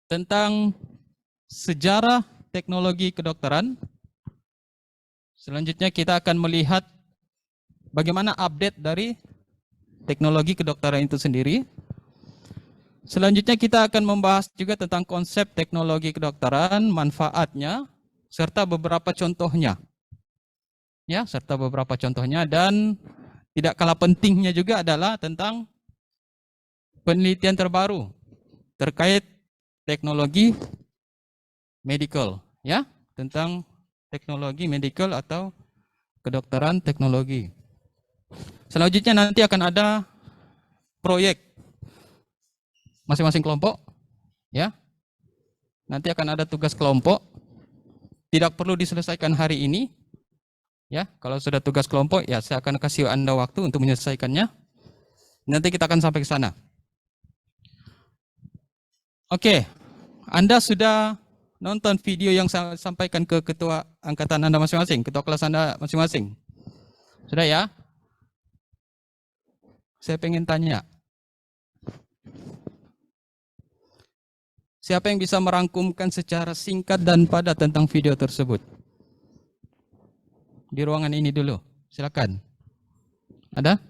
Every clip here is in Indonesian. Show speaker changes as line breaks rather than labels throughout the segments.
tentang sejarah teknologi kedokteran. Selanjutnya kita akan melihat bagaimana update dari teknologi kedokteran itu sendiri. Selanjutnya kita akan membahas juga tentang konsep teknologi kedokteran, manfaatnya, serta beberapa contohnya. Ya, serta beberapa contohnya, dan tidak kalah pentingnya juga adalah tentang penelitian terbaru terkait teknologi medical, ya, tentang teknologi medical atau kedokteran teknologi. Selanjutnya nanti akan ada proyek masing-masing kelompok, ya. Nanti akan ada tugas kelompok. Tidak perlu diselesaikan hari ini, ya. Kalau sudah tugas kelompok, ya saya akan kasih Anda waktu untuk menyelesaikannya. Nanti kita akan sampai ke sana. Oke, Anda sudah nonton video yang saya sampaikan ke ketua angkatan Anda masing-masing, ketua kelas Anda masing-masing? Sudah ya? Saya pengen tanya, siapa yang bisa merangkumkan secara singkat dan padat tentang video tersebut? Di ruangan ini dulu, silakan. Ada?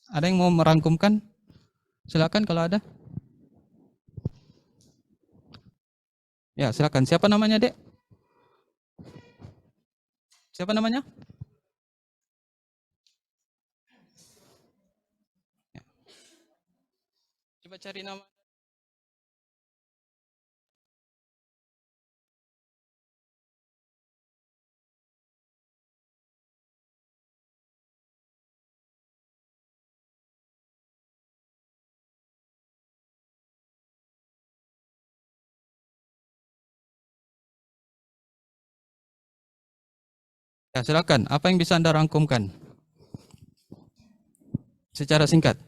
Ada yang mau merangkumkan? Silakan kalau ada. Ya, silakan. Siapa namanya, Dek? Siapa namanya? Ya. Coba cari nama. Ya, silakan. Apa yang bisa Anda rangkumkan secara singkat?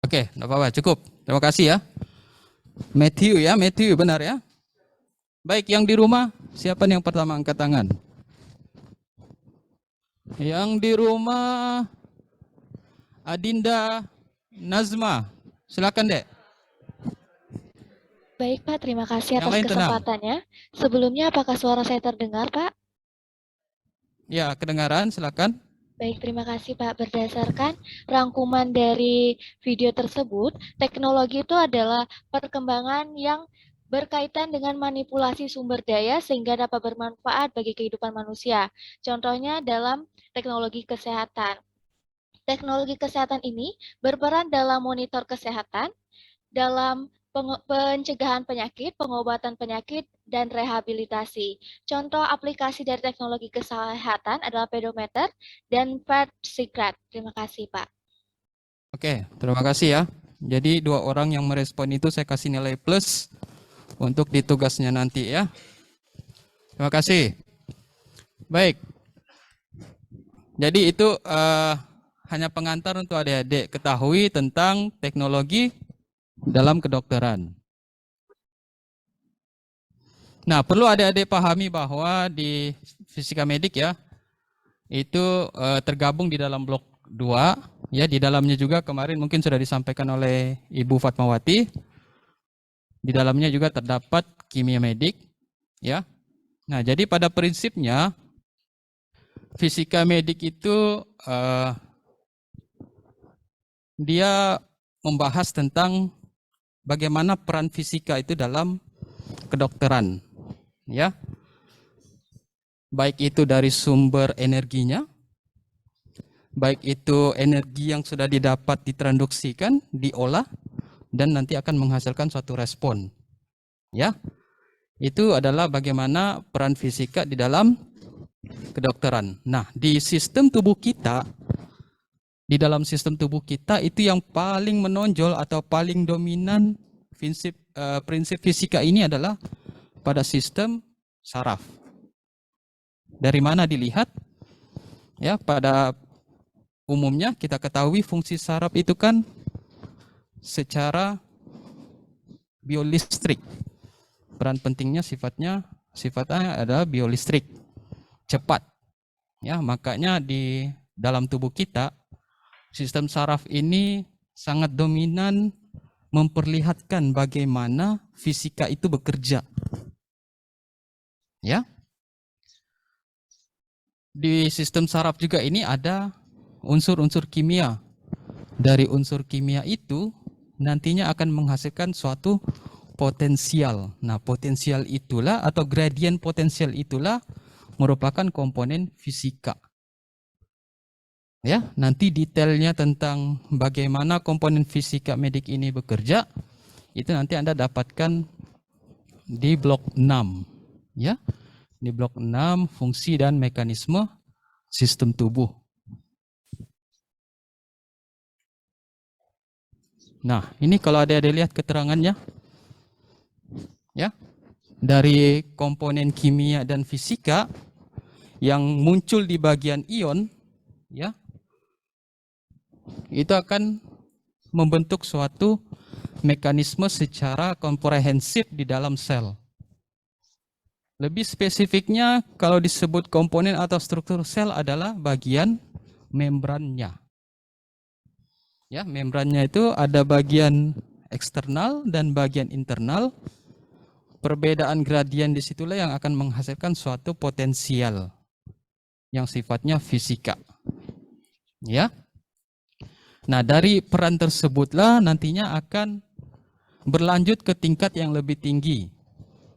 Oke, enggak apa-apa, cukup. Terima kasih ya. Matthew benar ya. Baik, yang di rumah, siapa nih yang pertama angkat tangan? Yang di rumah, Adinda Nazma. Silakan, Dek.
Baik, Pak. Terima kasih
Yang
atas
lain tenang.
kesempatannya. Sebelumnya, apakah suara saya terdengar, Pak?
Ya, kedengaran, silakan.
Baik, terima kasih Pak. Berdasarkan rangkuman dari video tersebut, teknologi itu adalah perkembangan yang berkaitan dengan manipulasi sumber daya sehingga dapat bermanfaat bagi kehidupan manusia. Contohnya dalam teknologi kesehatan. Teknologi kesehatan ini berperan dalam monitor kesehatan, dalam pencegahan penyakit, pengobatan penyakit, dan rehabilitasi. Contoh aplikasi dari teknologi kesehatan adalah pedometer dan Secret. Terima kasih, Pak.
Oke, terima kasih ya. Jadi 2 orang yang merespon itu saya kasih nilai plus untuk di tugasnya nanti ya. Terima kasih. Baik. Jadi itu hanya pengantar untuk adik-adik ketahui tentang teknologi dalam kedokteran. Nah, perlu adik-adik pahami bahwa di fisika medik ya, itu tergabung di dalam blok 2, ya, di dalamnya juga kemarin mungkin sudah disampaikan oleh Ibu Fatmawati. Di dalamnya juga terdapat kimia medik, ya. Nah, jadi pada prinsipnya fisika medik itu dia membahas tentang bagaimana peran fisika itu dalam kedokteran, ya. Baik itu dari sumber energinya, baik itu energi yang sudah didapat ditransduksikan, diolah, dan nanti akan menghasilkan suatu respon. Ya, itu adalah bagaimana peran fisika di dalam kedokteran. Nah, di sistem tubuh kita, di dalam sistem tubuh kita itu yang paling menonjol atau paling dominan prinsip fisika ini adalah pada sistem saraf. Dari mana dilihat? Ya, pada umumnya kita ketahui fungsi saraf itu kan secara biolistrik. Peran pentingnya sifatnya adalah biolistrik, cepat. Ya, makanya di dalam tubuh kita sistem saraf ini sangat dominan memperlihatkan bagaimana fisika itu bekerja. Ya. Di sistem saraf juga ini ada unsur-unsur kimia. Dari unsur kimia itu nantinya akan menghasilkan suatu potensial. Nah, potensial itulah atau gradien potensial itulah merupakan komponen fisika. Ya, nanti detailnya tentang bagaimana komponen fisika medik ini bekerja itu nanti Anda dapatkan di blok 6, ya. Di blok 6 fungsi dan mekanisme sistem tubuh. Nah, ini kalau ada lihat keterangannya, ya, dari komponen kimia dan fisika yang muncul di bagian ion, ya, itu akan membentuk suatu mekanisme secara komprehensif di dalam sel. Lebih spesifiknya kalau disebut komponen atau struktur sel adalah bagian membrannya. Ya, membrannya itu ada bagian eksternal dan bagian internal. Perbedaan gradien disitulah yang akan menghasilkan suatu potensial yang sifatnya fisika. Ya. Nah, dari peran tersebutlah nantinya akan berlanjut ke tingkat yang lebih tinggi,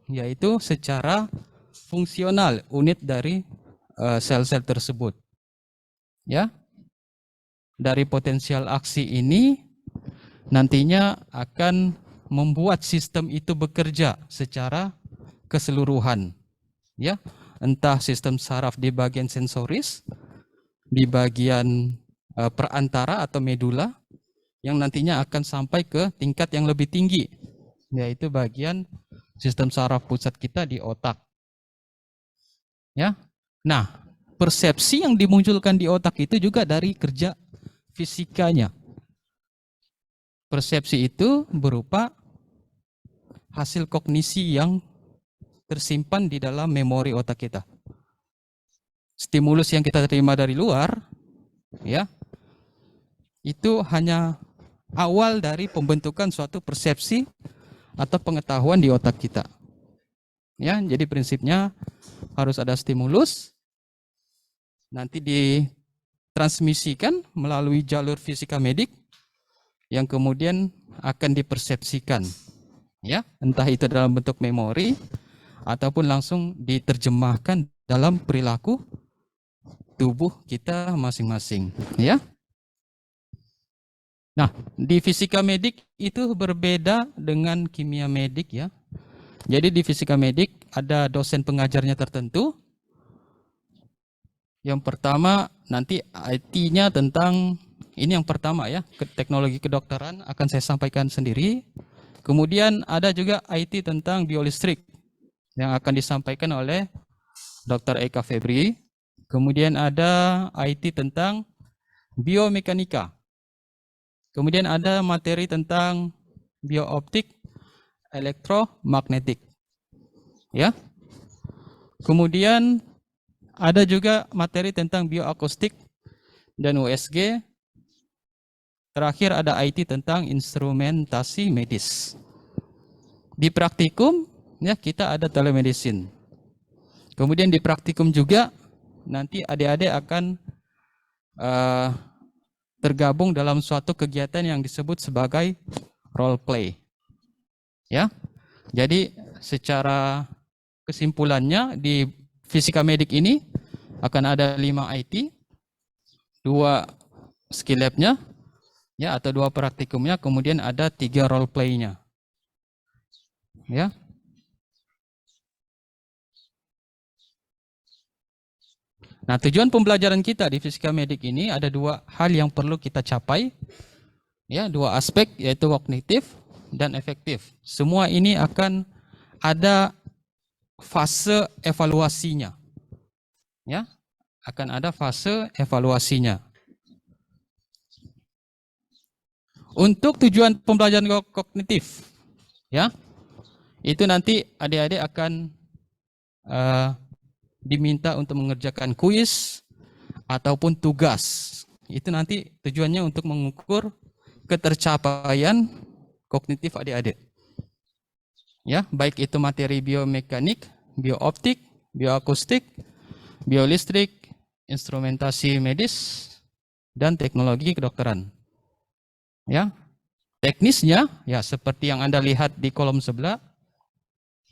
yaitu secara fungsional unit dari sel-sel tersebut. Ya. Dari potensial aksi ini nantinya akan membuat sistem itu bekerja secara keseluruhan. Ya, entah sistem saraf di bagian sensoris, di bagian perantara atau medula yang nantinya akan sampai ke tingkat yang lebih tinggi, yaitu bagian sistem saraf pusat kita di otak. Ya. Nah, persepsi yang dimunculkan di otak itu juga dari kerja fisikanya. Persepsi itu berupa hasil kognisi yang tersimpan di dalam memori otak kita. Stimulus yang kita terima dari luar, ya, itu hanya awal dari pembentukan suatu persepsi atau pengetahuan di otak kita. Ya, jadi prinsipnya harus ada stimulus, nanti ditransmisikan melalui jalur fisika medik yang kemudian akan dipersepsikan. Ya, entah itu dalam bentuk memori ataupun langsung diterjemahkan dalam perilaku tubuh kita masing-masing, ya. Nah, di fisika medik itu berbeda dengan kimia medik, ya. Jadi di fisika medik ada dosen pengajarnya tertentu. Yang pertama nanti IT-nya tentang ini yang pertama, ya, teknologi kedokteran akan saya sampaikan sendiri. Kemudian ada juga IT tentang biolistrik yang akan disampaikan oleh Dr. Eka Febri. Kemudian ada IT tentang biomekanika. Kemudian ada materi tentang biooptik, elektromagnetik. Ya. Kemudian ada juga materi tentang bioakustik dan USG. Terakhir ada IT tentang instrumentasi medis. Di praktikum, ya, kita ada telemedicine. Kemudian di praktikum juga nanti adik-adik akan tergabung dalam suatu kegiatan yang disebut sebagai role play. Ya. Jadi secara kesimpulannya di fisika medik ini akan ada 5 IT, 2 skill lab-nya, ya, atau 2 praktikumnya, kemudian ada 3 role play-nya. Ya. Nah, tujuan pembelajaran kita di fisika medik ini ada 2 hal yang perlu kita capai. Ya, 2 aspek, yaitu kognitif dan efektif. Semua ini akan ada fase evaluasinya. Ya, akan ada fase evaluasinya. Untuk tujuan pembelajaran kognitif, ya, itu nanti adik-adik akan diminta untuk mengerjakan kuis ataupun tugas. Itu nanti tujuannya untuk mengukur ketercapaian kognitif adik-adik. Ya, baik itu materi biomekanik, biooptik, bioakustik, biolistrik, instrumentasi medis, dan teknologi kedokteran. Ya, teknisnya ya seperti yang Anda lihat di kolom sebelah,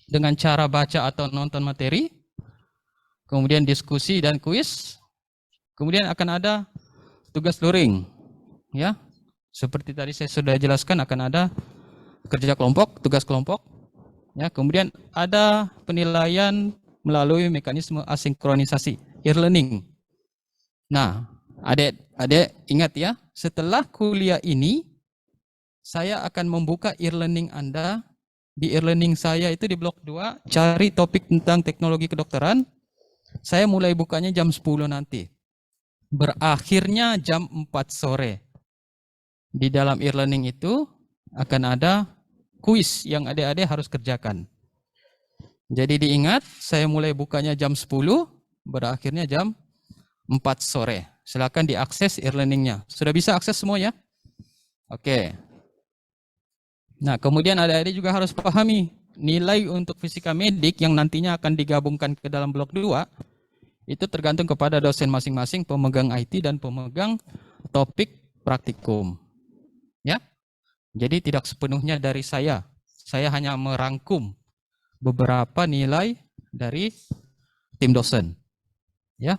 dengan cara baca atau nonton materi, kemudian diskusi dan kuis, kemudian akan ada tugas luring. Ya, seperti tadi saya sudah jelaskan, akan ada kerja kelompok, tugas kelompok. Ya, kemudian ada penilaian melalui mekanisme asinkronisasi, e-learning. Nah, adik-adik ingat ya, setelah kuliah ini saya akan membuka e-learning Anda. Di e-learning saya itu di blok 2, cari topik tentang teknologi kedokteran. Saya mulai bukanya jam 10 nanti. Berakhirnya jam 4 sore. Di dalam e-learning itu akan ada kuis yang adik-adik harus kerjakan. Jadi diingat, saya mulai bukanya jam 10, berakhirnya jam 4 sore. Silakan diakses e-learningnya. Sudah bisa akses semua ya? Oke. Nah, kemudian adik-adik juga harus pahami nilai untuk fisika medik yang nantinya akan digabungkan ke dalam blok 2 itu tergantung kepada dosen masing-masing, pemegang IT dan pemegang topik praktikum. Ya. Jadi tidak sepenuhnya dari saya. Saya hanya merangkum beberapa nilai dari tim dosen. Ya.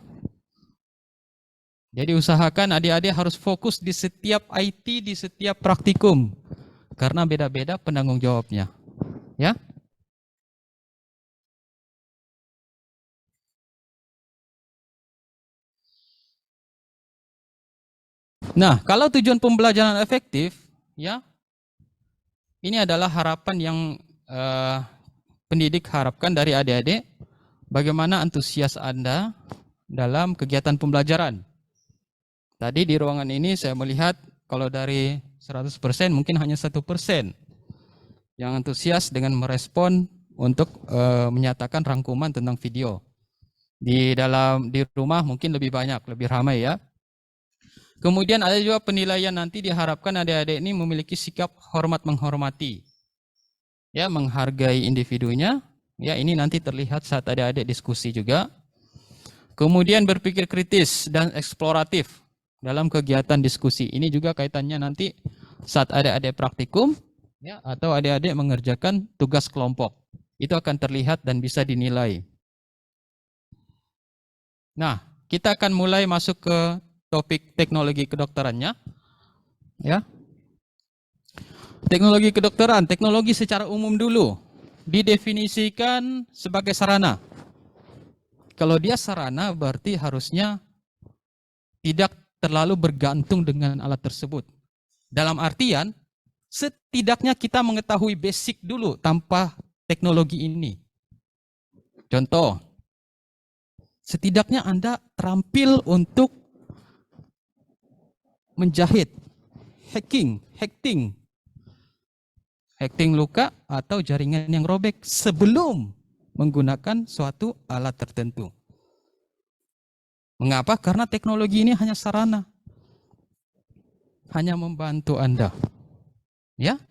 Jadi usahakan adik-adik harus fokus di setiap IT, di setiap praktikum. Karena beda-beda penanggung jawabnya. Ya. Nah, kalau tujuan pembelajaran efektif, ya, ini adalah harapan yang pendidik harapkan dari adik-adik. Bagaimana antusias Anda dalam kegiatan pembelajaran. Tadi di ruangan ini saya melihat kalau dari 100% mungkin hanya 1% yang antusias dengan merespon untuk menyatakan rangkuman tentang video. Di rumah mungkin lebih banyak, lebih ramai ya. Kemudian ada juga penilaian, nanti diharapkan adik-adik ini memiliki sikap hormat menghormati. Ya, menghargai individunya. Ya, ini nanti terlihat saat adik-adik diskusi juga. Kemudian berpikir kritis dan eksploratif dalam kegiatan diskusi. Ini juga kaitannya nanti saat adik-adik praktikum ya, atau adik-adik mengerjakan tugas kelompok. Itu akan terlihat dan bisa dinilai. Nah, kita akan mulai masuk ke topik teknologi kedokterannya. Ya. Teknologi kedokteran, teknologi secara umum dulu didefinisikan sebagai sarana. Kalau dia sarana berarti harusnya tidak terlalu bergantung dengan alat tersebut. Dalam artian, setidaknya kita mengetahui basic dulu tanpa teknologi ini. Contoh, setidaknya Anda terampil untuk menjahit, hacking luka atau jaringan yang robek sebelum menggunakan suatu alat tertentu. Mengapa? Karena teknologi ini hanya sarana. Hanya membantu Anda. Ya.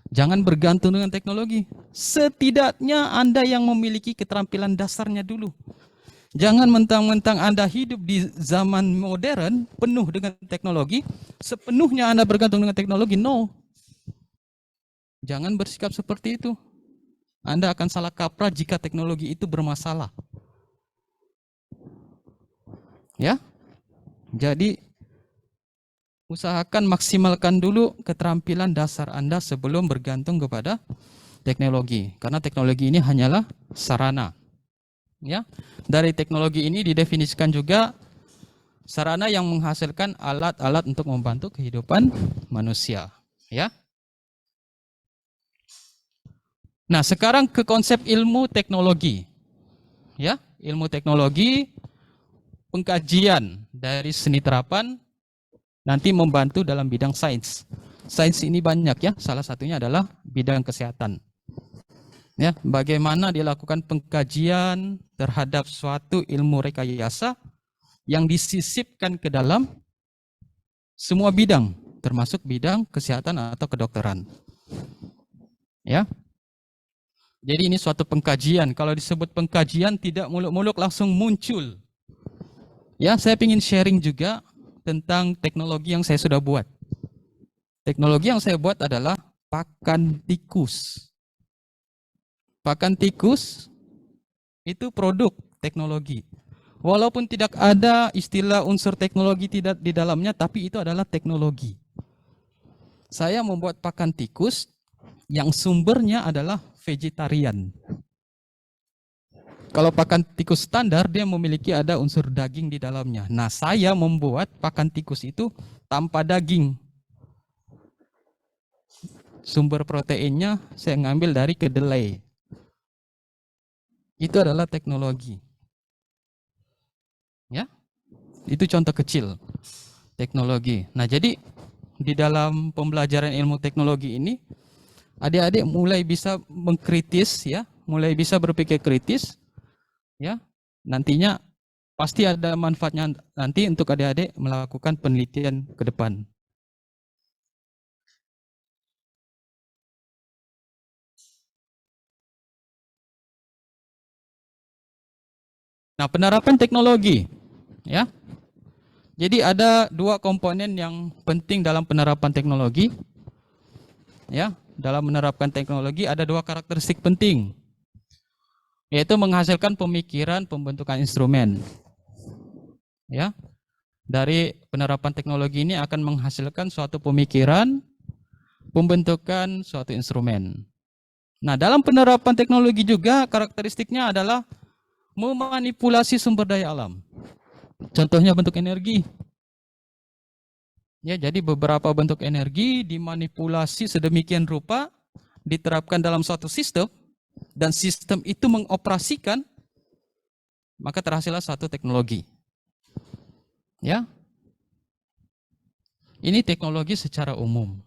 Jangan bergantung dengan teknologi. Setidaknya Anda yang memiliki keterampilan dasarnya dulu. Jangan mentang-mentang Anda hidup di zaman modern, penuh dengan teknologi, sepenuhnya Anda bergantung dengan teknologi. No. Jangan bersikap seperti itu. Anda akan salah kaprah jika teknologi itu bermasalah. Ya. Jadi usahakan maksimalkan dulu keterampilan dasar Anda sebelum bergantung kepada teknologi. Karena teknologi ini hanyalah sarana. Ya. Dari teknologi ini didefinisikan juga sarana yang menghasilkan alat-alat untuk membantu kehidupan manusia. Ya. Nah, sekarang ke konsep ilmu teknologi. Ya, ilmu teknologi, pengkajian dari seni terapan nanti membantu dalam bidang sains. Sains ini banyak ya, salah satunya adalah bidang kesehatan. Ya, bagaimana dilakukan pengkajian terhadap suatu ilmu rekayasa yang disisipkan ke dalam semua bidang, termasuk bidang kesehatan atau kedokteran. Ya. Jadi ini suatu pengkajian. Kalau disebut pengkajian tidak muluk-muluk langsung muncul. Ya, saya ingin sharing juga tentang teknologi yang saya sudah buat. Teknologi yang saya buat adalah pakan tikus. Pakan tikus itu produk teknologi. Walaupun tidak ada istilah unsur teknologi tidak di dalamnya, tapi itu adalah teknologi. Saya membuat pakan tikus yang sumbernya adalah vegetarian. Kalau pakan tikus standar, dia memiliki ada unsur daging di dalamnya. Nah, saya membuat pakan tikus itu tanpa daging. Sumber proteinnya saya ngambil dari kedelai. Itu adalah teknologi. Ya, itu contoh kecil teknologi. Nah, jadi di dalam pembelajaran ilmu teknologi ini, adik-adik mulai bisa mengkritis ya, mulai bisa berpikir kritis ya. Nantinya pasti ada manfaatnya nanti untuk adik-adik melakukan penelitian ke depan. Nah, penerapan teknologi ya. Jadi ada dua komponen yang penting dalam penerapan teknologi. Ya, dalam menerapkan teknologi ada dua karakteristik penting, yaitu menghasilkan pemikiran pembentukan instrumen. Ya, dari penerapan teknologi ini akan menghasilkan suatu pemikiran pembentukan suatu instrumen. Nah, dalam penerapan teknologi juga karakteristiknya adalah memanipulasi sumber daya alam. Contohnya bentuk energi. Ya, jadi beberapa bentuk energi dimanipulasi sedemikian rupa, diterapkan dalam suatu sistem, dan sistem itu mengoperasikan, maka terhasillah suatu teknologi. Ya, ini teknologi secara umum.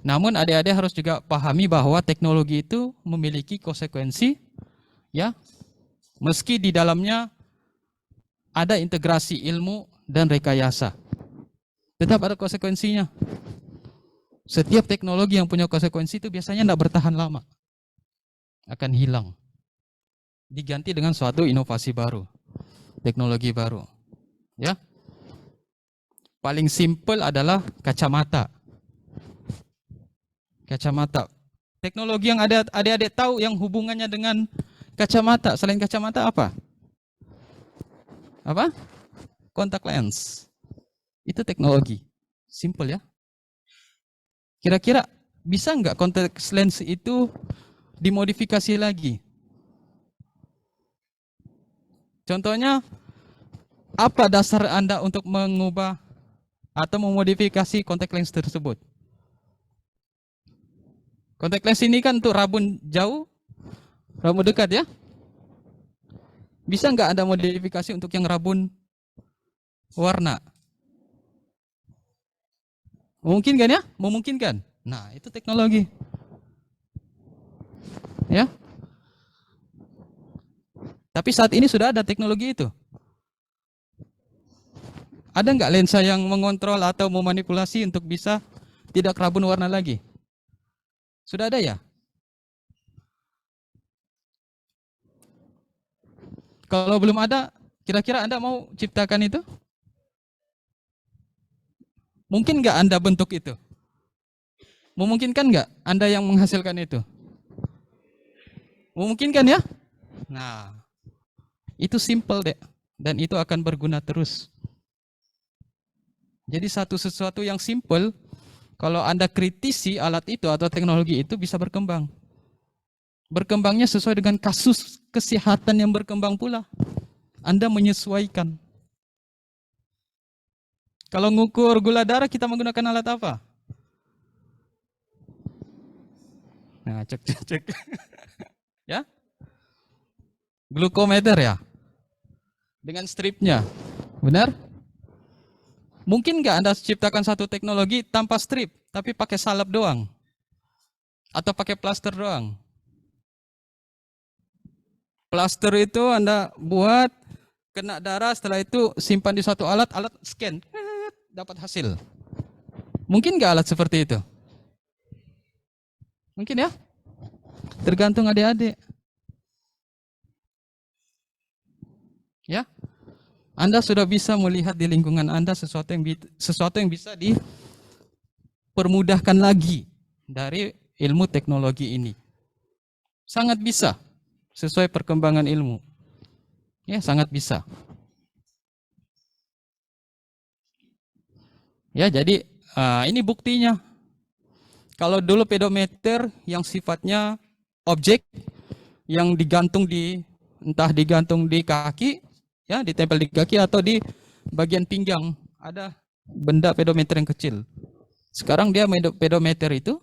Namun adik-adik harus juga pahami bahwa teknologi itu memiliki konsekuensi, ya, meski di dalamnya ada integrasi ilmu dan rekayasa, tetap ada konsekuensinya. Setiap teknologi yang punya konsekuensi itu biasanya tidak bertahan lama, akan hilang, diganti dengan suatu inovasi baru, teknologi baru. Ya, paling simpel adalah kacamata. Kacamata. Teknologi yang ada adik-adik tahu yang hubungannya dengan kacamata, selain kacamata apa? Apa? Kontak lens. Itu teknologi. Simple ya. Kira-kira bisa nggak kontak lens itu dimodifikasi lagi? Contohnya, apa dasar Anda untuk mengubah atau memodifikasi kontak lens tersebut? Kontak lens ini kan untuk rabun jauh, rabun dekat ya. Bisa nggak ada modifikasi untuk yang rabun warna? Memungkinkan ya? Memungkinkan. Nah, itu teknologi. Ya. Tapi saat ini sudah ada teknologi itu. Ada nggak lensa yang mengontrol atau memanipulasi untuk bisa tidak rabun warna lagi? Sudah ada ya? Kalau belum ada, kira-kira Anda mau ciptakan itu? Mungkin nggak Anda bentuk itu? Memungkinkan nggak Anda yang menghasilkan itu? Memungkinkan ya? Nah, itu simple deh. Dan itu akan berguna terus. Jadi sesuatu yang simple, kalau Anda kritisi alat itu atau teknologi itu bisa berkembang. Berkembangnya sesuai dengan kasus kesehatan yang berkembang pula. Anda menyesuaikan. Kalau ngukur gula darah kita menggunakan alat apa? Nah, cek. Ya? Glukometer ya? Dengan stripnya. Benar? Mungkin nggak Anda ciptakan satu teknologi tanpa strip, tapi pakai salep doang? Atau pakai plaster doang? Plaster itu Anda buat, kena darah, setelah itu simpan di satu alat scan, dapat hasil. Mungkin nggak alat seperti itu? Mungkin ya? Tergantung adik-adik. Ya? Anda sudah bisa melihat di lingkungan Anda sesuatu yang bisa dipermudahkan lagi dari ilmu teknologi ini. Sangat bisa sesuai perkembangan ilmu. Ya, sangat bisa. Ya, jadi ini buktinya. Kalau dulu pedometer yang sifatnya objek yang digantung entah digantung di kaki, ya, ditempel di kaki atau di bagian pinggang, ada benda pedometer yang kecil. Sekarang dia pedometer itu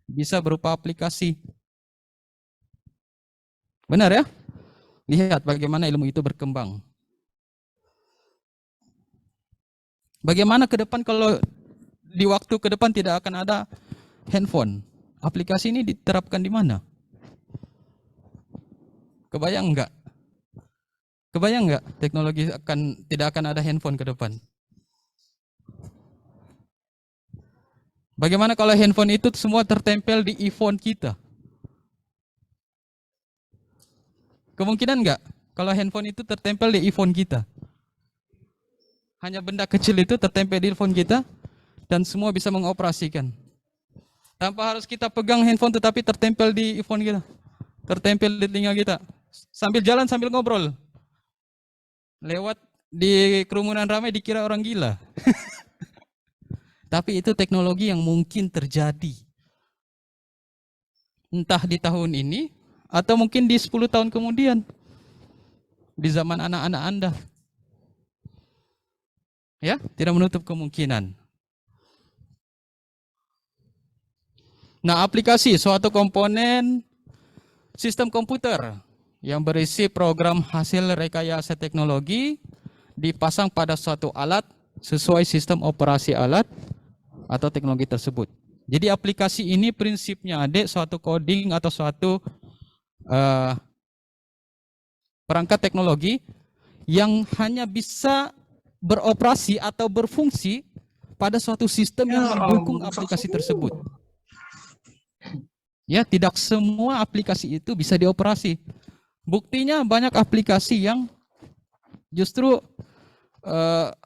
bisa berupa aplikasi. Benar ya? Lihat bagaimana ilmu itu berkembang. Bagaimana ke depan kalau di waktu ke depan tidak akan ada handphone? Aplikasi ini diterapkan di mana? Kebayang enggak? Kebayang nggak teknologi tidak akan ada handphone ke depan? Bagaimana kalau handphone itu semua tertempel di iPhone kita? Kemungkinan nggak kalau handphone itu tertempel di iPhone kita? Hanya benda kecil itu tertempel di iPhone kita dan semua bisa mengoperasikan. Tanpa harus kita pegang handphone tetapi tertempel di iPhone kita. Tertempel di telinga kita. Sambil jalan sambil ngobrol. Lewat di kerumunan ramai dikira orang gila. Tapi itu teknologi yang mungkin terjadi. Entah di tahun ini atau mungkin di 10 tahun kemudian. Di zaman anak-anak Anda. Ya, tidak menutup kemungkinan. Nah, aplikasi suatu komponen sistem komputer yang berisi program hasil rekayasa teknologi dipasang pada suatu alat sesuai sistem operasi alat atau teknologi tersebut. Jadi aplikasi ini prinsipnya suatu coding atau suatu perangkat teknologi yang hanya bisa beroperasi atau berfungsi pada suatu sistem yang mendukung aplikasi tersebut. Ya, tidak semua aplikasi itu bisa dioperasi. Buktinya banyak aplikasi yang justru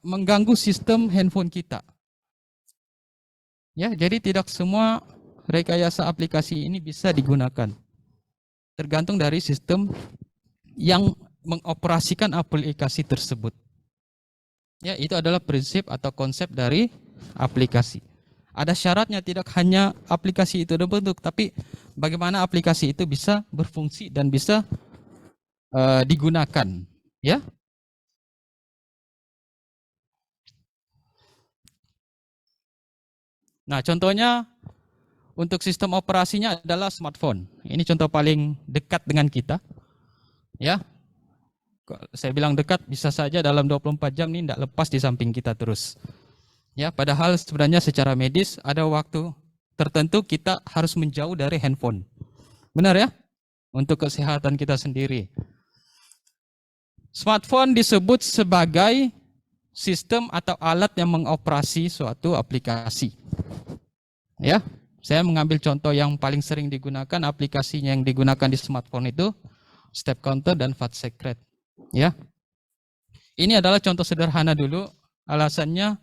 mengganggu sistem handphone kita. Ya, jadi tidak semua rekayasa aplikasi ini bisa digunakan. Tergantung dari sistem yang mengoperasikan aplikasi tersebut. Ya, itu adalah prinsip atau konsep dari aplikasi. Ada syaratnya, tidak hanya aplikasi itu terbentuk, tapi bagaimana aplikasi itu bisa berfungsi dan bisa digunakan, ya. Nah, contohnya untuk sistem operasinya adalah smartphone. Ini contoh paling dekat dengan kita, ya. Saya bilang dekat, bisa saja dalam 24 jam ini tidak lepas di samping kita terus. Ya, padahal sebenarnya secara medis ada waktu tertentu kita harus menjauh dari handphone. Benar ya? Untuk kesehatan kita sendiri. Smartphone disebut sebagai sistem atau alat yang mengoperasi suatu aplikasi. Ya, saya mengambil contoh yang paling sering digunakan, aplikasinya yang digunakan di smartphone itu Step Counter dan Fast Secret. Ya. Ini adalah contoh sederhana dulu. Alasannya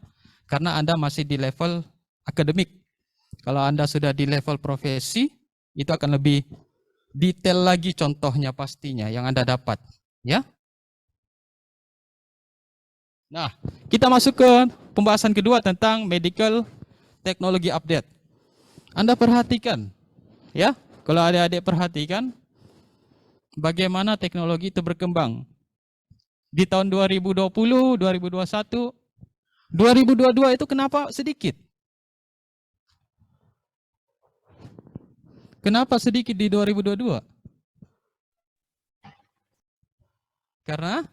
karena Anda masih di level akademik. Kalau Anda sudah di level profesi, itu akan lebih detail lagi contohnya pastinya yang Anda dapat. Ya. Nah, kita masuk ke pembahasan kedua tentang medical technology update. Anda perhatikan, ya, kalau adik-adik perhatikan, bagaimana teknologi itu berkembang. Di tahun 2020, 2021, 2022 itu kenapa sedikit? Kenapa sedikit di 2022? Karena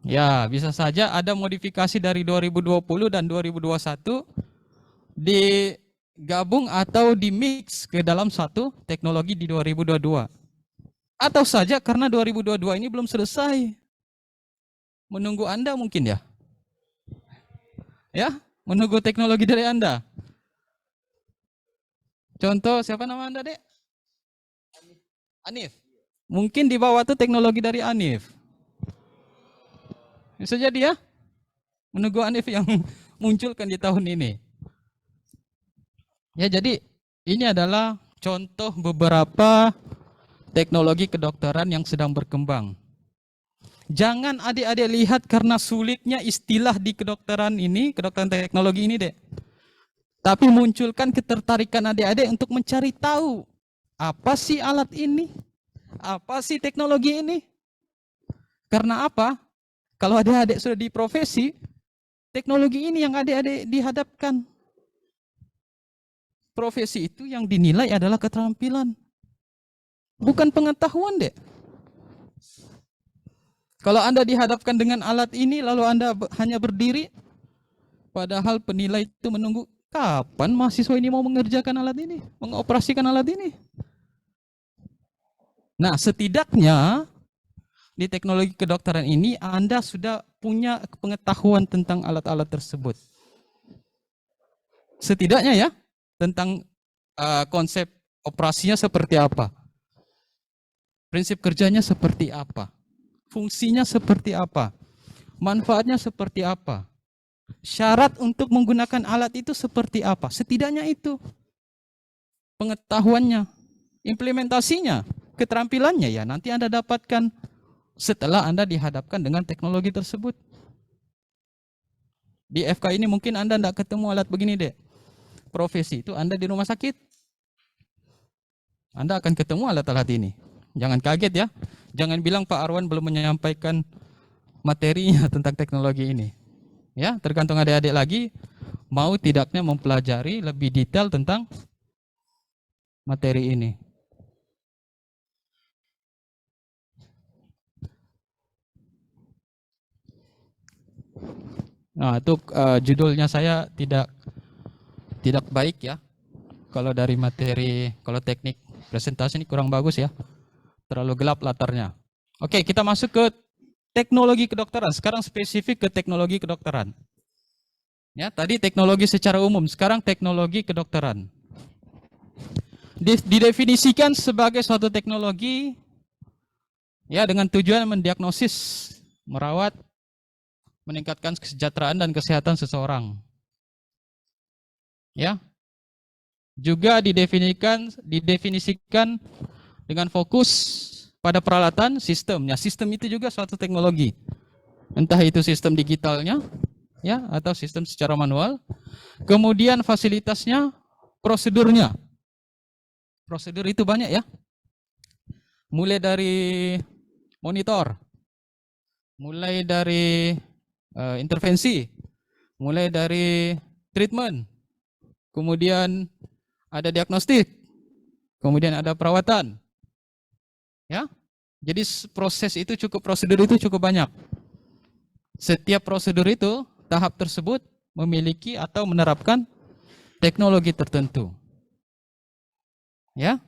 ya, bisa saja ada modifikasi dari 2020 dan 2021 digabung atau dimix ke dalam satu teknologi di 2022. Atau saja karena 2022 ini belum selesai. Menunggu Anda mungkin ya. Ya, menunggu teknologi dari Anda. Contoh, siapa nama Anda, Dek? Anif. Mungkin di bawah itu teknologi dari Anif. Bisa jadi ya. Menunggu Anif yang munculkan di tahun ini. Ya, jadi ini adalah contoh beberapa teknologi kedokteran yang sedang berkembang. Jangan adik-adik lihat karena sulitnya istilah di kedokteran ini, kedokteran teknologi ini, Dek. Tapi munculkan ketertarikan adik-adik untuk mencari tahu apa sih alat ini? Apa sih teknologi ini? Karena apa? Kalau adik-adik sudah di profesi, teknologi ini yang adik-adik dihadapkan. Profesi itu yang dinilai adalah keterampilan, bukan pengetahuan, Dek. Kalau Anda dihadapkan dengan alat ini, lalu Anda hanya berdiri, padahal penilai itu menunggu kapan mahasiswa ini mau mengerjakan alat ini, mengoperasikan alat ini. Nah, setidaknya di teknologi kedokteran ini Anda sudah punya pengetahuan tentang alat-alat tersebut. Setidaknya ya, tentang konsep operasinya seperti apa, prinsip kerjanya seperti apa, fungsinya seperti apa, manfaatnya seperti apa, syarat untuk menggunakan alat itu seperti apa. Setidaknya itu pengetahuannya, implementasinya, keterampilannya ya nanti Anda dapatkan setelah Anda dihadapkan dengan teknologi tersebut. Di FK ini mungkin Anda tidak ketemu alat begini, Dek. Profesi itu Anda di rumah sakit, Anda akan ketemu alat-alat ini. Jangan kaget ya. Jangan bilang Pak Arwan belum menyampaikan materinya tentang teknologi ini. Ya, tergantung adik-adik lagi mau tidaknya mempelajari lebih detail tentang materi ini. Nah, itu judulnya saya tidak baik ya. Kalau dari materi, kalau teknik presentasi ini kurang bagus ya. Terlalu gelap latarnya. Oke, kita masuk ke teknologi kedokteran. Sekarang spesifik ke teknologi kedokteran. Ya, tadi teknologi secara umum, sekarang teknologi kedokteran. Didefinisikan sebagai suatu teknologi ya dengan tujuan mendiagnosis, merawat, meningkatkan kesejahteraan dan kesehatan seseorang. Ya. Juga didefinisikan dengan fokus pada peralatan sistemnya. Sistem itu juga suatu teknologi. Entah itu sistem digitalnya ya atau sistem secara manual. Kemudian fasilitasnya, prosedurnya. Prosedur itu banyak ya. Mulai dari monitor, mulai dari intervensi, mulai dari treatment, kemudian ada diagnostik, kemudian ada perawatan. Ya. Jadi prosedur itu cukup banyak. Setiap prosedur itu, tahap tersebut memiliki atau menerapkan teknologi tertentu. Ya.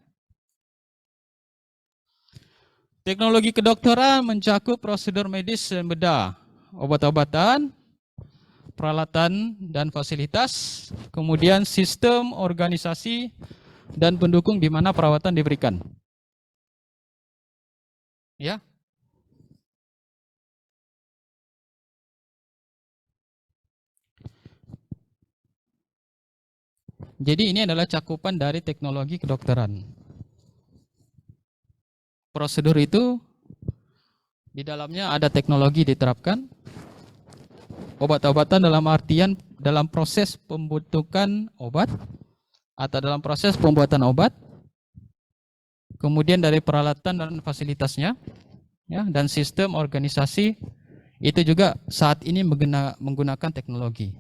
Teknologi kedokteran mencakup prosedur medis dan bedah, obat-obatan, peralatan dan fasilitas, kemudian sistem, organisasi, dan pendukung di mana perawatan diberikan. Ya. Jadi ini adalah cakupan dari teknologi kedokteran. Prosedur itu di dalamnya ada teknologi diterapkan, obat-obatan dalam artian dalam proses pembentukan obat atau dalam proses pembuatan obat, kemudian dari peralatan dan fasilitasnya, ya, dan sistem organisasi itu juga saat ini menggunakan teknologi.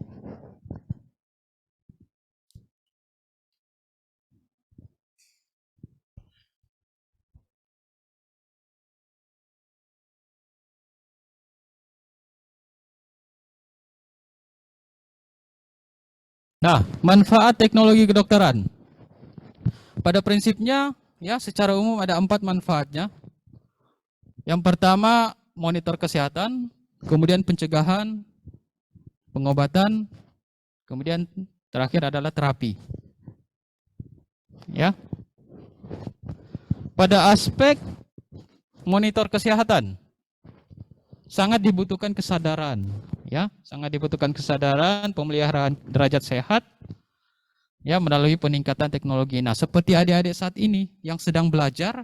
Nah, manfaat teknologi kedokteran. Pada prinsipnya, ya, secara umum ada 4 manfaatnya. Yang pertama, monitor kesehatan, kemudian pencegahan, pengobatan, kemudian terakhir adalah terapi. Ya. Pada aspek monitor kesehatan, sangat dibutuhkan kesadaran, ya, sangat dibutuhkan kesadaran, pemeliharaan derajat sehat, ya, melalui peningkatan teknologi. Nah, seperti adik-adik saat ini yang sedang belajar,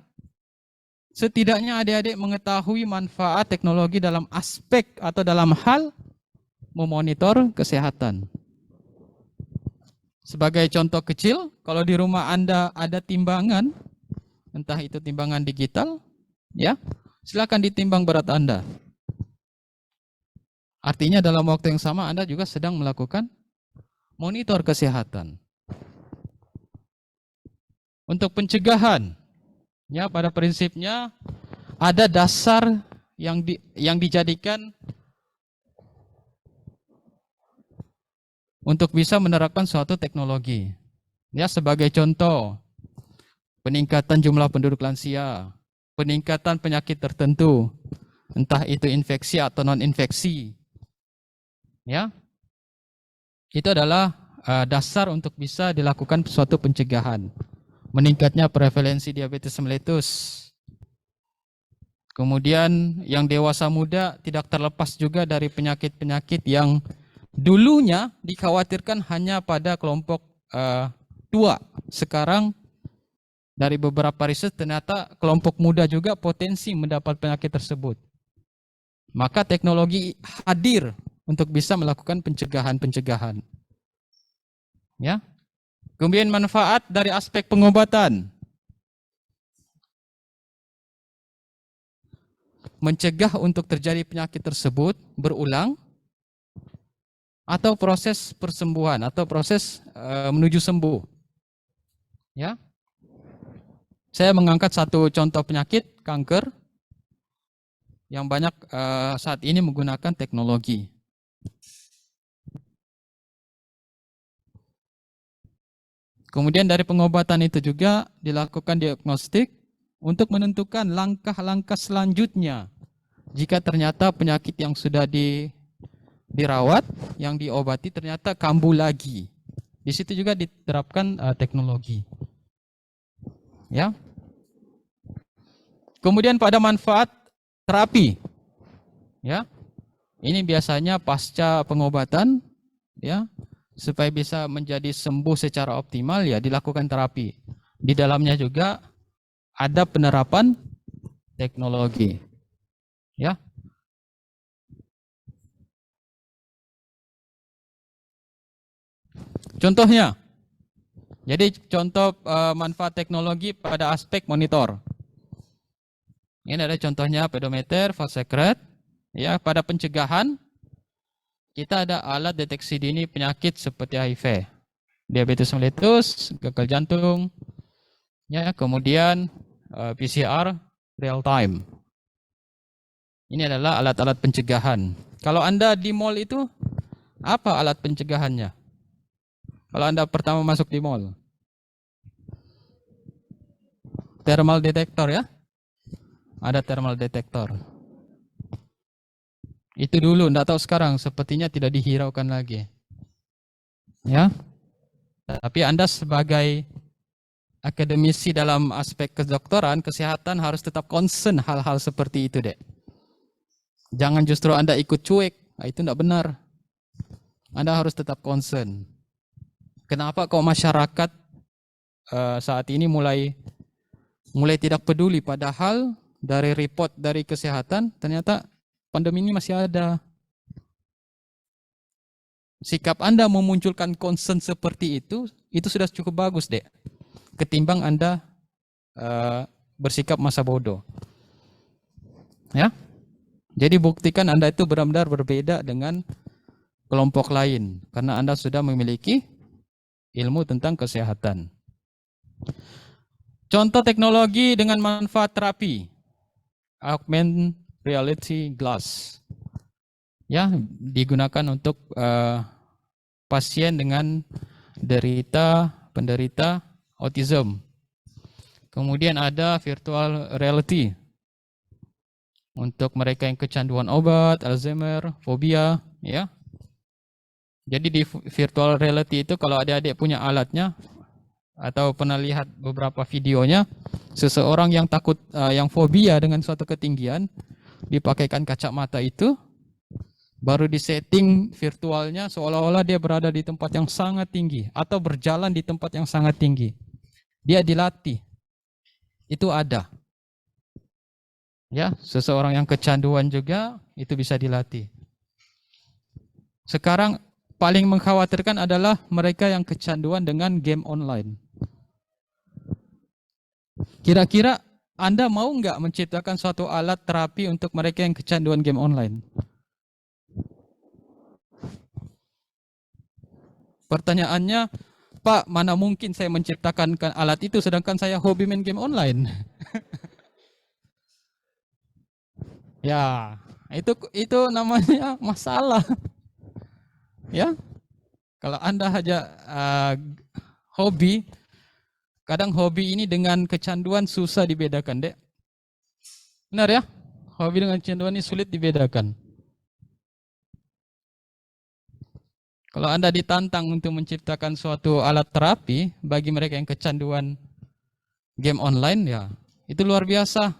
setidaknya adik-adik mengetahui manfaat teknologi dalam aspek atau dalam hal memonitor kesehatan. Sebagai contoh kecil, kalau di rumah Anda ada timbangan, entah itu timbangan digital, ya, silakan ditimbang berat Anda. Artinya dalam waktu yang sama Anda juga sedang melakukan monitor kesehatan. Untuk pencegahan, ya, pada prinsipnya ada dasar yang dijadikan untuk bisa menerapkan suatu teknologi. Ya, sebagai contoh, peningkatan jumlah penduduk lansia, peningkatan penyakit tertentu, entah itu infeksi atau non-infeksi. Ya, itu adalah dasar untuk bisa dilakukan suatu pencegahan. Meningkatnya prevalensi diabetes mellitus. Kemudian yang dewasa muda tidak terlepas juga dari penyakit-penyakit yang dulunya dikhawatirkan hanya pada kelompok tua. Sekarang dari beberapa riset ternyata kelompok muda juga potensi mendapat penyakit tersebut. Maka teknologi hadir untuk bisa melakukan pencegahan-pencegahan. Ya. Kemudian manfaat dari aspek pengobatan. Mencegah untuk terjadi penyakit tersebut berulang atau proses persembuhan atau proses menuju sembuh. Ya. Saya mengangkat satu contoh penyakit, kanker, yang banyak saat ini menggunakan teknologi. Kemudian dari pengobatan itu juga dilakukan diagnostik untuk menentukan langkah-langkah selanjutnya. Jika ternyata penyakit yang sudah dirawat, yang diobati ternyata kambuh lagi. Di situ juga diterapkan teknologi. Ya. Kemudian pada manfaat terapi. Ya. Ini biasanya pasca pengobatan, ya. Supaya bisa menjadi sembuh secara optimal, ya dilakukan terapi. Di dalamnya juga ada penerapan teknologi. Ya. Contohnya, jadi contoh manfaat teknologi pada aspek monitor. Ini ada contohnya pedometer, Vasecret. Ya, pada pencegahan kita ada alat deteksi dini penyakit seperti HIV, diabetes mellitus, gagal jantung, ya, kemudian PCR real time. Ini adalah alat-alat pencegahan. Kalau Anda di mall itu, apa alat pencegahannya? Kalau Anda pertama masuk di mall, thermal detector, ya, ada thermal detector. Itu dulu, enggak tahu sekarang, sepertinya tidak dihiraukan lagi. Ya. Tapi Anda sebagai akademisi dalam aspek kedokteran, kesehatan harus tetap concern hal-hal seperti itu, Dek. Jangan justru Anda ikut cuek, itu tidak benar. Anda harus tetap concern. Kenapa kok masyarakat saat ini mulai tidak peduli, padahal dari report dari kesehatan ternyata pandemi ini masih ada. Sikap Anda memunculkan concern seperti itu sudah cukup bagus, Dek. Ketimbang Anda bersikap masa bodoh. Ya. Jadi buktikan Anda itu benar-benar berbeda dengan kelompok lain karena Anda sudah memiliki ilmu tentang kesehatan. Contoh teknologi dengan manfaat terapi. Augmented reality glass. Ya, digunakan untuk pasien dengan penderita autism. Kemudian ada virtual reality untuk mereka yang kecanduan obat, Alzheimer, fobia, ya. Jadi di virtual reality itu kalau adik-adik punya alatnya atau pernah lihat beberapa videonya, seseorang yang takut, yang fobia dengan suatu ketinggian, dipakaikan kacamata itu, baru disetting virtualnya seolah-olah dia berada di tempat yang sangat tinggi atau berjalan di tempat yang sangat tinggi. Dia dilatih. Itu ada. Ya, seseorang yang kecanduan juga itu bisa dilatih. Sekarang paling mengkhawatirkan adalah mereka yang kecanduan dengan game online. Kira-kira Anda mau nggak menciptakan suatu alat terapi untuk mereka yang kecanduan game online? Pertanyaannya, Pak, mana mungkin saya menciptakan alat itu sedangkan saya hobi main game online? Ya, itu namanya masalah. Ya, kalau Anda hanya hobi, kadang hobi ini dengan kecanduan susah dibedakan, Dek. Benar ya? Hobi dengan kecanduan ini sulit dibedakan. Kalau Anda ditantang untuk menciptakan suatu alat terapi bagi mereka yang kecanduan game online, ya itu luar biasa.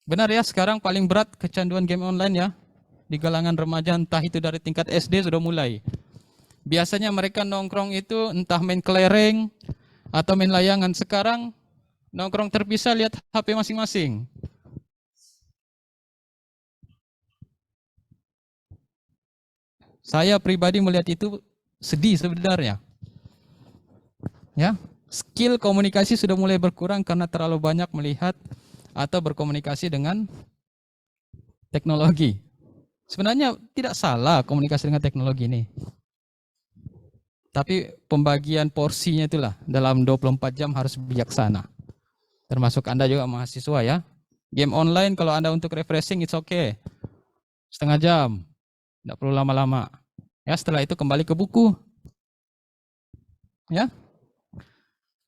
Benar ya, sekarang paling berat kecanduan game online ya. Di kalangan remaja, entah itu dari tingkat SD sudah mulai. Biasanya mereka nongkrong itu entah main kelereng atau main layangan. Sekarang nongkrong terpisah, lihat HP masing-masing. Saya pribadi melihat itu sedih sebenarnya. Ya, skill komunikasi sudah mulai berkurang karena terlalu banyak melihat atau berkomunikasi dengan teknologi. Sebenarnya tidak salah komunikasi dengan teknologi ini. Tapi pembagian porsinya itulah dalam 24 jam harus bijaksana. Termasuk Anda juga mahasiswa ya. Game online kalau Anda untuk refreshing it's okay. Setengah jam. Tidak perlu lama-lama. Ya, setelah itu kembali ke buku. Ya.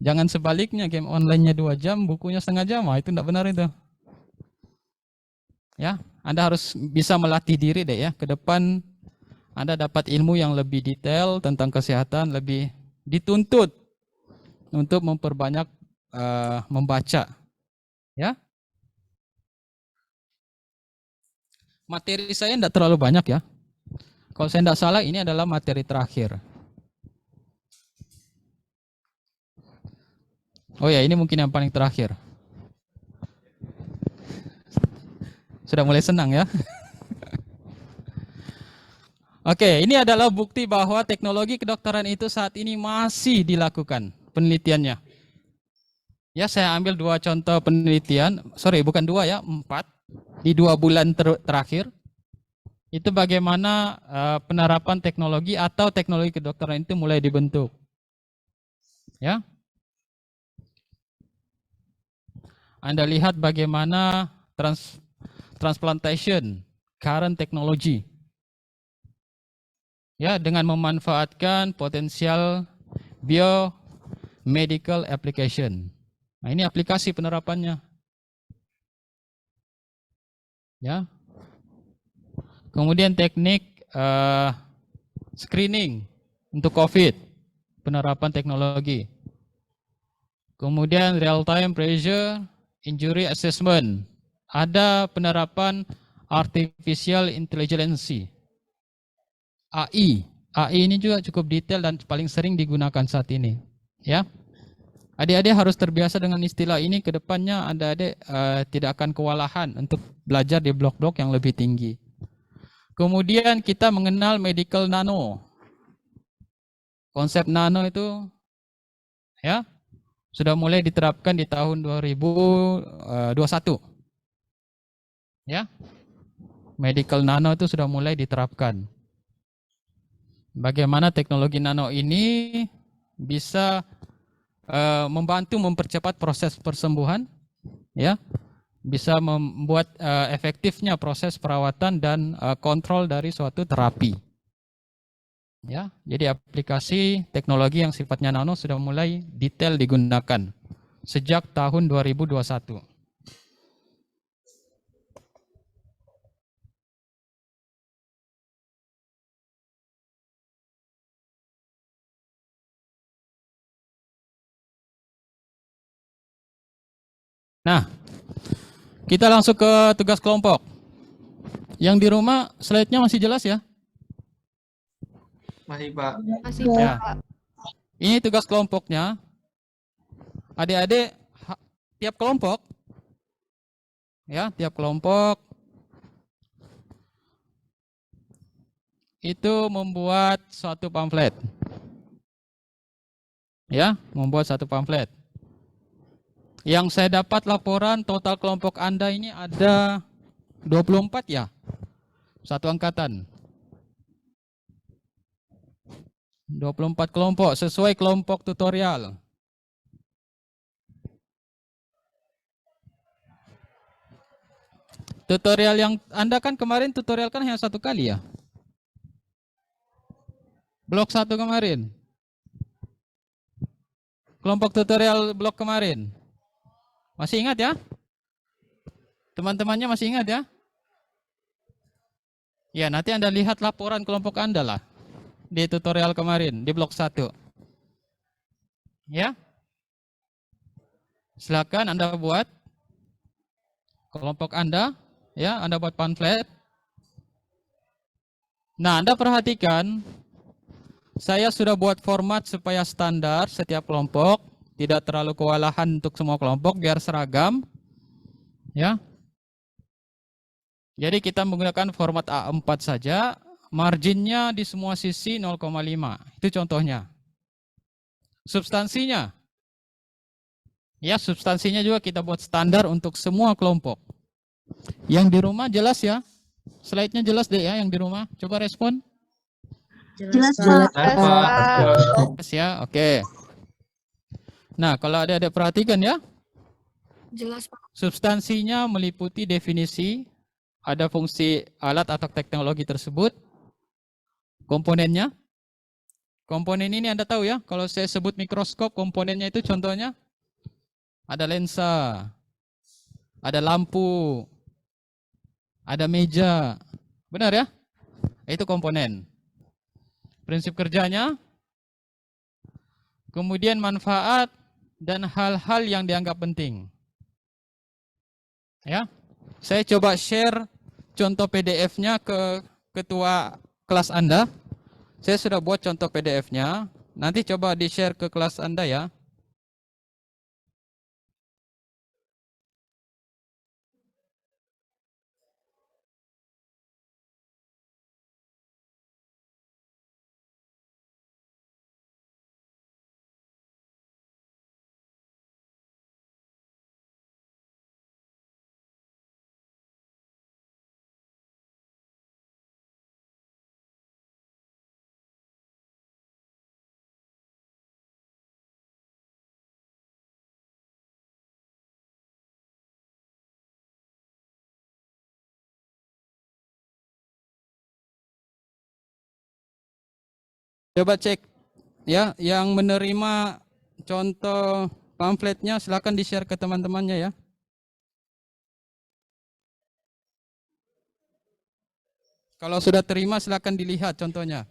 Jangan sebaliknya game online-nya 2 jam, bukunya setengah jam. Itu tidak benar itu. Ya, Anda harus bisa melatih diri deh ya. Ke depan Anda dapat ilmu yang lebih detail tentang kesehatan, lebih dituntut untuk memperbanyak membaca. Ya. Materi saya tidak terlalu banyak ya. Kalau saya tidak salah ini adalah materi terakhir. Oh ya, ini mungkin yang paling terakhir. Sudah mulai senang ya. Oke, ini adalah bukti bahwa teknologi kedokteran itu saat ini masih dilakukan penelitiannya. Ya, saya ambil 2 contoh penelitian. Sorry, bukan 2 ya, 4. Di 2 bulan terakhir. Itu bagaimana penerapan teknologi atau teknologi kedokteran itu mulai dibentuk. Ya. Anda lihat bagaimana transplantation, current technology. Ya, dengan memanfaatkan potensial biomedical application. Nah, ini aplikasi penerapannya. Ya. Kemudian teknik screening untuk COVID, penerapan teknologi. Kemudian real time pressure injury assessment. Ada penerapan artificial intelligence AI. AI ini juga cukup detail dan paling sering digunakan saat ini. Ya, adik-adik harus terbiasa dengan istilah ini. Ke depannya adik-adik tidak akan kewalahan untuk belajar di blok-blok yang lebih tinggi. Kemudian kita mengenal medical nano. Konsep nano itu ya sudah mulai diterapkan di tahun 2021. Ya, medical nano itu sudah mulai diterapkan. Bagaimana teknologi nano ini bisa membantu mempercepat proses persembuhan, ya, bisa membuat efektifnya proses perawatan dan kontrol dari suatu terapi. Ya, jadi aplikasi teknologi yang sifatnya nano sudah mulai detail digunakan sejak tahun 2021. Nah, kita langsung ke tugas kelompok. Yang di rumah slide-nya masih jelas ya?
Masih, Pak.
Masih,
Ya.
Pak.
Ini tugas kelompoknya. Adik-adik tiap kelompok ya, tiap kelompok itu membuat suatu pamflet. Ya, membuat satu pamflet. Yang saya dapat laporan total kelompok Anda ini ada 24 ya. Satu angkatan. 24 kelompok sesuai kelompok tutorial. Tutorial yang Anda kan kemarin tutorial kan hanya satu kali ya. Blok 1 kemarin. Kelompok tutorial blok kemarin. Masih ingat ya? Teman-temannya masih ingat ya? Ya, nanti Anda lihat laporan kelompok Anda lah. Di tutorial kemarin, di blok 1. Ya. Silakan Anda buat kelompok Anda. Ya, Anda buat pamflet. Nah, Anda perhatikan. Saya sudah buat format supaya standar setiap kelompok, tidak terlalu kewalahan untuk semua kelompok biar seragam. Ya. Jadi kita menggunakan format A4 saja, marginnya di semua sisi 0,5. Itu contohnya. Substansinya. Ya, substansinya juga kita buat standar untuk semua kelompok. Yang di rumah jelas ya? Slide-nya jelas deh ya yang di rumah. Coba respon.
Jelas,
Pak.
Jelas ya, oke. Nah, kalau adik-adik perhatikan ya,
Jelas, Pak.
substansinya meliputi definisi, ada fungsi alat atau teknologi tersebut, komponennya. Komponen ini Anda tahu ya, kalau saya sebut mikroskop, komponennya itu contohnya ada lensa, ada lampu, ada meja. Benar ya? Itu komponen. Prinsip kerjanya, kemudian manfaat dan hal-hal yang dianggap penting. Ya, saya coba share contoh PDF-nya ke ketua kelas Anda. Saya sudah buat contoh PDF-nya. Nanti coba di-share ke kelas Anda ya. Coba cek ya, yang menerima contoh pamfletnya silakan di-share ke teman-temannya ya. Kalau sudah terima silakan dilihat contohnya.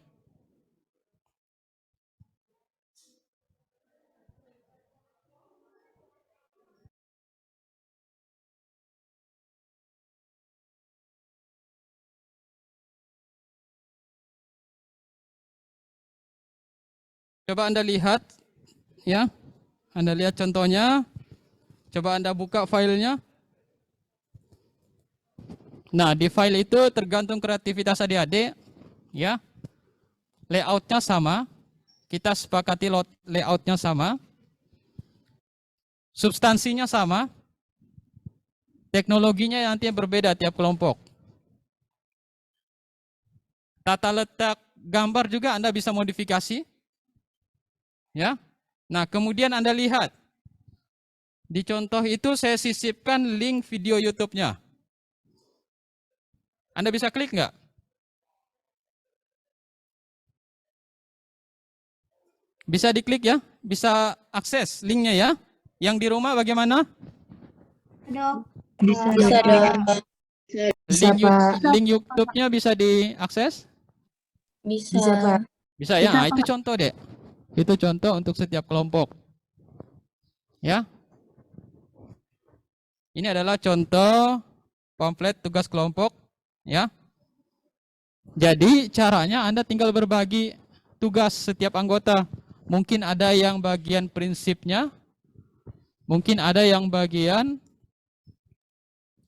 Coba Anda lihat, ya. Anda lihat contohnya. Coba Anda buka filenya. Nah, di file itu tergantung kreativitas adik-adik, ya. Layoutnya sama. Kita sepakati layoutnya sama. Substansinya sama. Teknologinya nanti berbeda tiap kelompok. Tata letak gambar juga Anda bisa modifikasi. Ya. Nah, kemudian Anda lihat. Di contoh itu saya sisipkan link video YouTube-nya. Anda bisa klik nggak? Bisa diklik ya? Bisa akses linknya ya? Yang di rumah bagaimana?
Bisa,
Bisa
Dok.
dong. Bisa, Pak.
Link YouTube-nya bisa diakses?
Bisa.
Pak.
Bisa ya? Nah, itu contoh deh. Itu contoh untuk setiap kelompok. Ya. Ini adalah contoh pamflet tugas kelompok. Ya. Jadi caranya Anda tinggal berbagi tugas setiap anggota. Mungkin ada yang bagian prinsipnya, mungkin ada yang bagian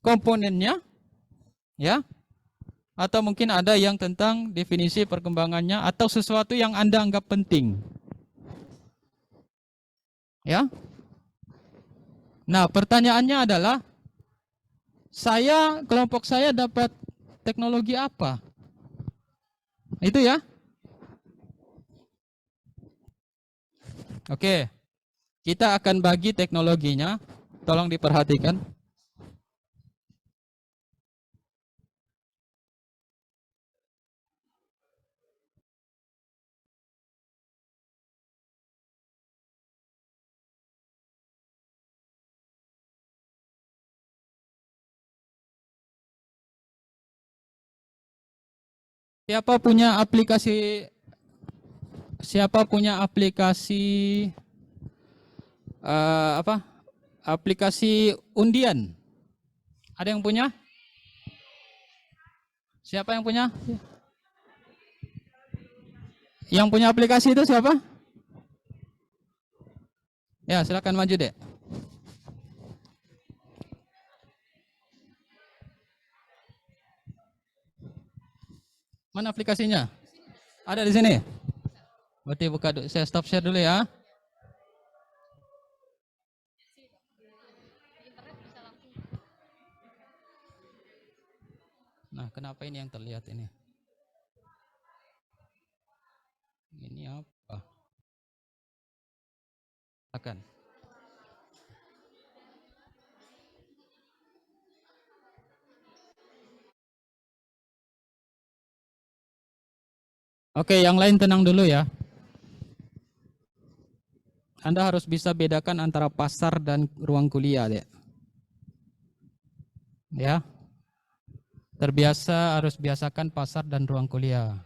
komponennya, ya, atau mungkin ada yang tentang definisi perkembangannya atau sesuatu yang Anda anggap penting, ya. Nah, pertanyaannya adalah, kelompok saya dapat teknologi apa? Itu ya. Oke, kita akan bagi teknologinya. Tolong diperhatikan. Siapa punya aplikasi? Siapa punya aplikasi apa? Aplikasi undian? Ada yang punya? Siapa yang punya? Yang punya aplikasi itu siapa? Ya, silakan maju deh. Mana aplikasinya? Ada di sini. Berarti buka dulu. Saya stop share dulu ya. Nah, kenapa ini yang terlihat ini? Ini apa? Akan. Oke, yang lain tenang dulu ya. Anda harus bisa bedakan antara pasar dan ruang kuliah, deh. Ya. Terbiasa harus biasakan pasar dan ruang kuliah.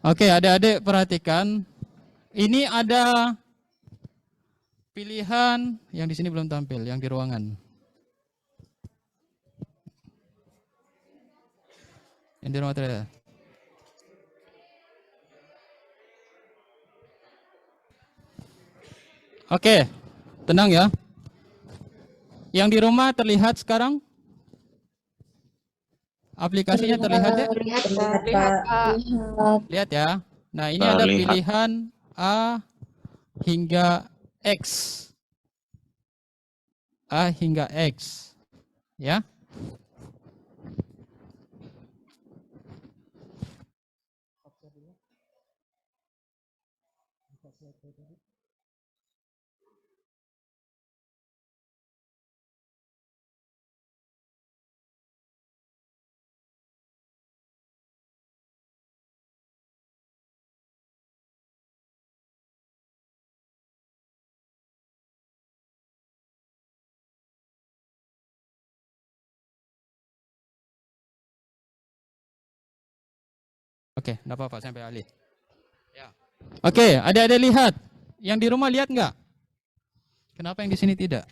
Oke, adik-adik perhatikan. Ini ada pilihan yang di sini belum tampil, yang di ruangan. Yang di ruang terlihat. Oke, tenang ya. Yang di rumah terlihat sekarang? Aplikasinya terlihat deh?
Terlihat,
Terlihat,
Pak.
Pak.
Lihat.
Lihat ya. Nah, ini ada
Terlihat.
pilihan A hingga X. A hingga X. Ya. Oke, enggak apa-apa sampai alih. Ya. Oke, ada lihat. Yang di rumah lihat nggak? Kenapa yang di sini tidak?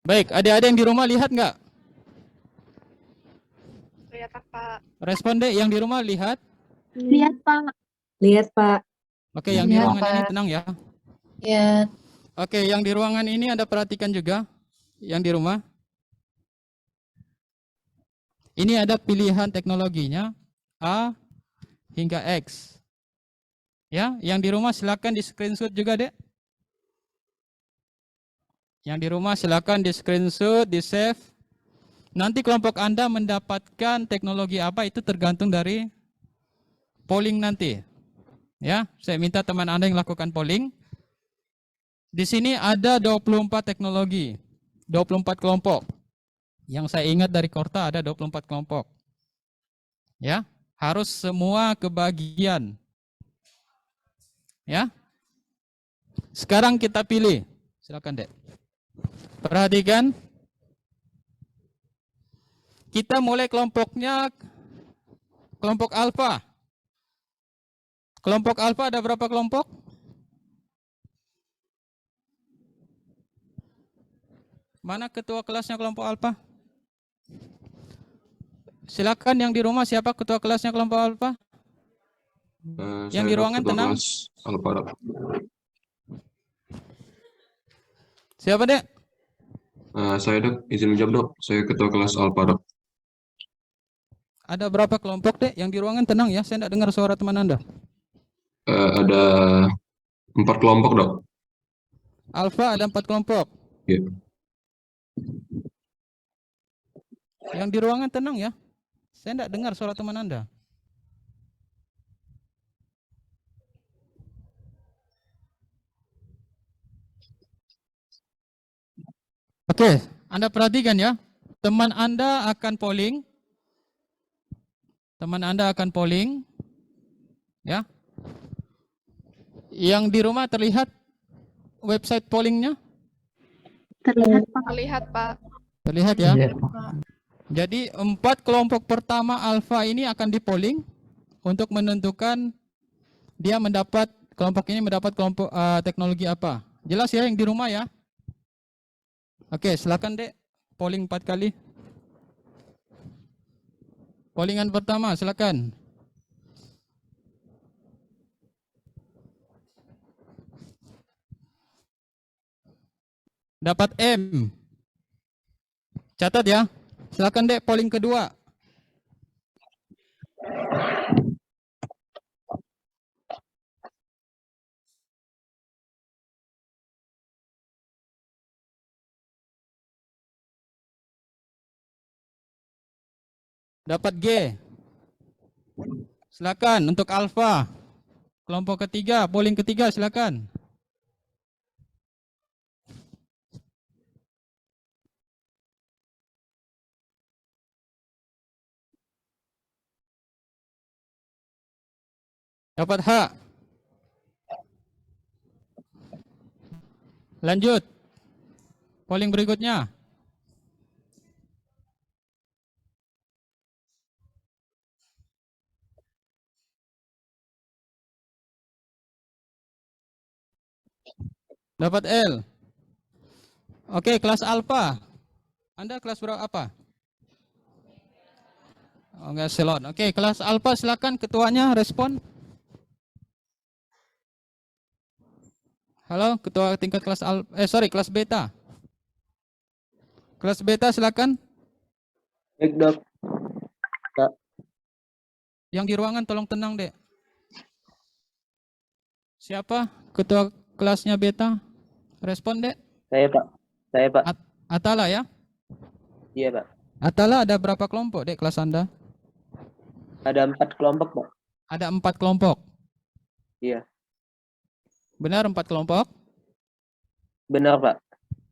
Baik, ada yang di rumah lihat nggak?
Lihat, Pak.
Respon deh, yang di rumah lihat.
Lihat, Pak. Lihat, Pak.
Oke, yang di
Lihat,
ruangan ini
Pak.
tenang ya.
Lihat.
Oke, yang di ruangan ini Anda perhatikan juga. Yang di rumah. Ini ada pilihan teknologinya A hingga X. Ya, yang di rumah silakan di screenshot juga, Dek. Yang di rumah silakan di screenshot, di save. Nanti kelompok Anda mendapatkan teknologi apa itu tergantung dari polling nanti. Ya, saya minta teman Anda yang lakukan polling. Di sini ada 24 teknologi, 24 kelompok. Yang saya ingat dari Korta ada 24 kelompok. Ya, harus semua kebagian. Ya. Sekarang kita pilih. Silakan, Dek. Perhatikan. Kita mulai kelompoknya kelompok alfa. Kelompok alfa ada berapa kelompok? Mana ketua kelasnya kelompok alfa? Silakan yang di rumah, siapa ketua kelasnya kelompok alfa? Yang di ruangan tenang. Siapa, Dek?
Saya Dok, izin menjawab Dok. Saya ketua kelas Alpha Dok.
Ada berapa kelompok, Dek? Yang di ruangan tenang ya, saya tidak dengar suara teman Anda.
Ada 4 kelompok Dok.
Alfa ada 4 kelompok.
Ya.
Yang di ruangan tenang ya. Saya tidak dengar suara teman Anda. Oke, Anda perhatikan ya. Teman Anda akan polling. Teman Anda akan polling. Ya. Yang di rumah terlihat website pollingnya?
Terlihat, Pak.
Terlihat, Pak.
Terlihat ya. Jadi 4 kelompok pertama alfa ini akan dipolling untuk menentukan dia mendapat kelompok ini mendapat kelompok teknologi apa. Jelas ya yang di rumah ya. Oke, silakan Dek. Polling 4 kali. Pollingan pertama, silakan. Dapat M. Catat ya. Silakan Dek, polling kedua. Dapat G. Silakan untuk alfa. Kelompok ketiga, polling ketiga silakan. Dapat H. Lanjut. Polling berikutnya. Dapat L. Oke, kelas alfa. Anda kelas berapa apa? Oh, enggak selon. Oke, kelas alfa silakan ketuanya respon. Halo, ketua tingkat kelas kelas beta. Kelas beta silakan.
Baik, Dok.
Yang di ruangan tolong tenang, Dek. Siapa ketua kelasnya beta? Respon, Dek.
Saya, Pak. Saya, Pak.
Atala ya?
Iya, Pak.
Atala ada berapa kelompok, Dek, kelas Anda?
Ada 4 kelompok, Pak.
Ada 4 kelompok.
Iya.
Benar 4 kelompok?
Benar, Pak.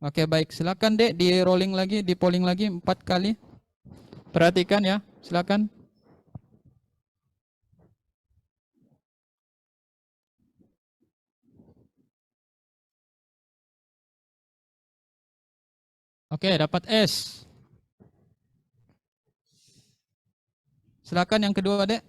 Oke, baik. Silakan, Dek, di rolling lagi, di polling lagi 4 kali. Perhatikan ya, silakan. Oke, dapat S. Silakan yang kedua, Dek.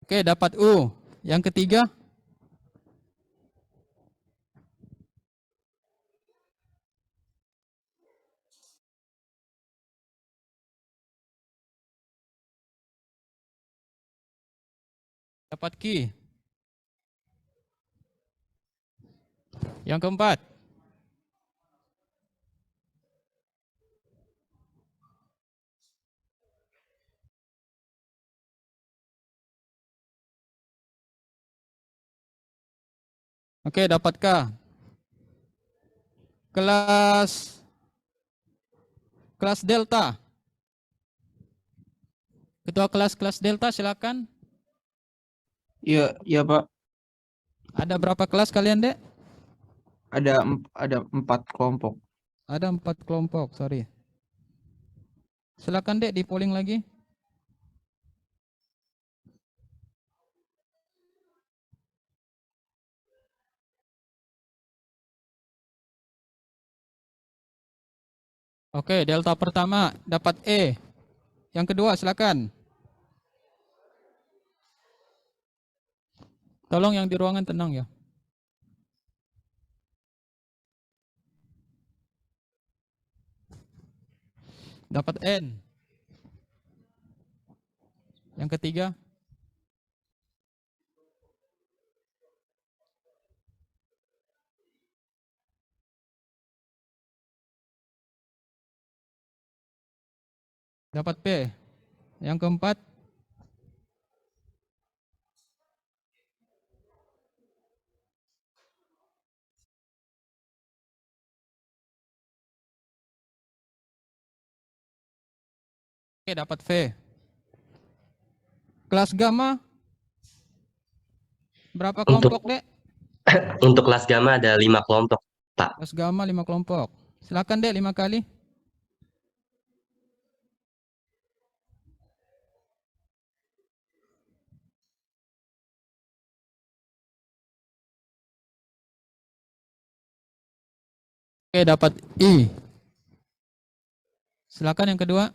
Oke, dapat U. Yang ketiga. Dapat Q. Yang keempat. Oke, dapat K. Kelas Delta. Ketua kelas Delta silakan.
Iya, iya Pak.
Ada berapa kelas kalian, Dek?
Ada 4 kelompok.
Ada 4 kelompok, sorry. Silakan, Dek, di polling lagi. Oke, delta pertama dapat E. Yang kedua silakan. Tolong yang di ruangan tenang ya. Dapat N. Yang ketiga. Dapat P. Yang keempat. Oke, dapat V. Kelas gamma. Berapa kelompok, Dek?
Untuk kelas gamma ada 5 kelompok, Pak.
Kelas gamma 5 kelompok. Silakan, Dek, 5 kali. Oke, dapat I. Silakan yang kedua.